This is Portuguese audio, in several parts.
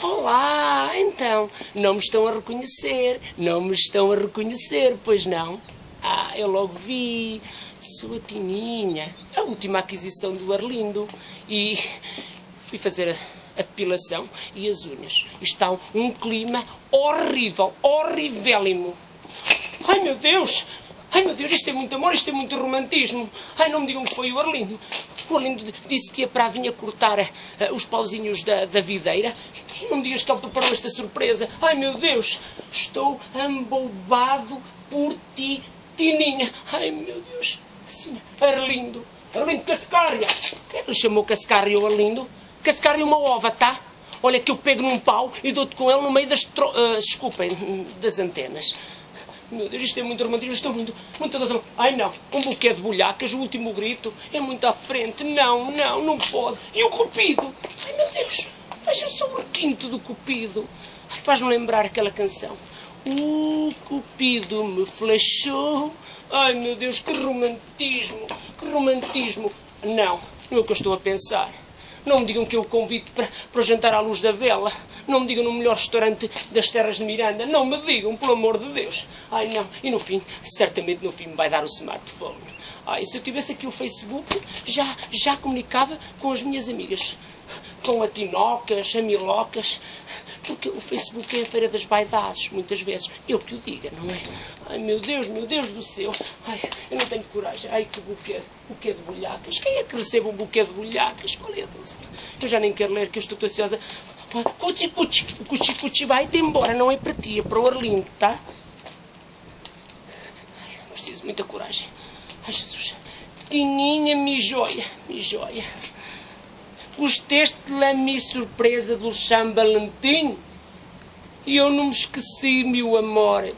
Olá, então, não me estão a reconhecer, não me estão a reconhecer, pois não? Ah, eu logo vi, sou a Tininha, a última aquisição do Arlindo, e fui fazer a depilação e as unhas. Está um clima horrível, horrivélimo. Ai meu Deus, isto é muito amor, isto é muito romantismo. Ai, não me digam que foi o Arlindo. O Arlindo disse que ia para a vinha cortar os pauzinhos da videira. E não me digas que ele preparou esta surpresa. Ai meu Deus, estou embobado por ti, Tininha. Ai meu Deus, assim, Arlindo Cascária. Quem lhe chamou Cascária ou Arlindo? Cascária é uma ova, tá? Olha que eu pego num pau e dou-te com ele no meio das das antenas. Meu Deus, isto é muito romantismo, estou muito razão. Ai não, um buquê de bolhacas, o último grito, é muito à frente. Não pode. E o Cupido? Ai meu Deus, mas eu sou o requinte do Cupido. Ai, faz-me lembrar aquela canção. O Cupido me flechou. Ai meu Deus, que romantismo, que romantismo. Não é o que eu estou a pensar. Não me digam que eu o convido para o jantar à luz da vela. Não me digam no melhor restaurante das terras de Miranda. Não me digam, por amor de Deus. Ai, não. E no fim, certamente no fim me vai dar o smartphone. Ai, se eu tivesse aqui o Facebook, já comunicava com as minhas amigas. Com a Tinocas, a Milocas. Porque o Facebook é a feira das vaidades, muitas vezes. Eu que o diga, não é? Ai, meu Deus do céu. Ai, eu não tenho coragem. Ai, que buquê de bolhacas. Quem é que recebe um buquê de bolhacas? Qual é a doce? Eu já nem quero ler, que eu estou ansiosa. Cuchi, o cuchi vai-te embora. Não é para ti, é para o Arlindo, tá? Ai, preciso de muita coragem. Ai, Jesus. Tininha, mi joia. Gostaste da minha surpresa do São Valentim? E eu não me esqueci, meu amor.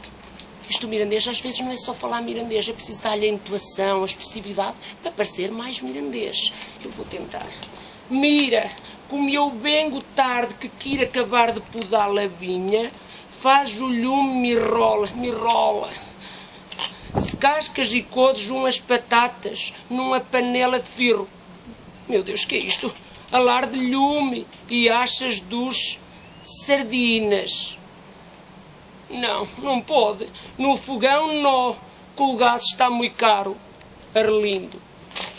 Isto mirandês às vezes não é só falar mirandês, é preciso dar-lhe a intuação, a expressividade, para parecer mais mirandês. Eu vou tentar. Mira, como eu vengo tarde que quero acabar de podar a vinha, faz o lume, me rola. Se cascas e codes umas patatas numa panela de ferro. Meu Deus, que é isto? Alar de lume e achas dos sardinas. Não pode. No fogão, não. Com o gás está muito caro. Arlindo.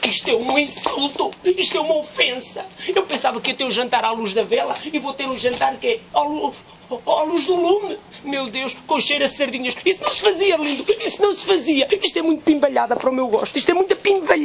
Isto é um insulto. Isto é uma ofensa. Eu pensava que ia ter um jantar à luz da vela e vou ter um jantar que é à luz do lume. Meu Deus, com cheiro a sardinhas. Isso não se fazia, Arlindo. Isso não se fazia. Isto é muito pimbalhada para o meu gosto. Isto é muita pimbalhada.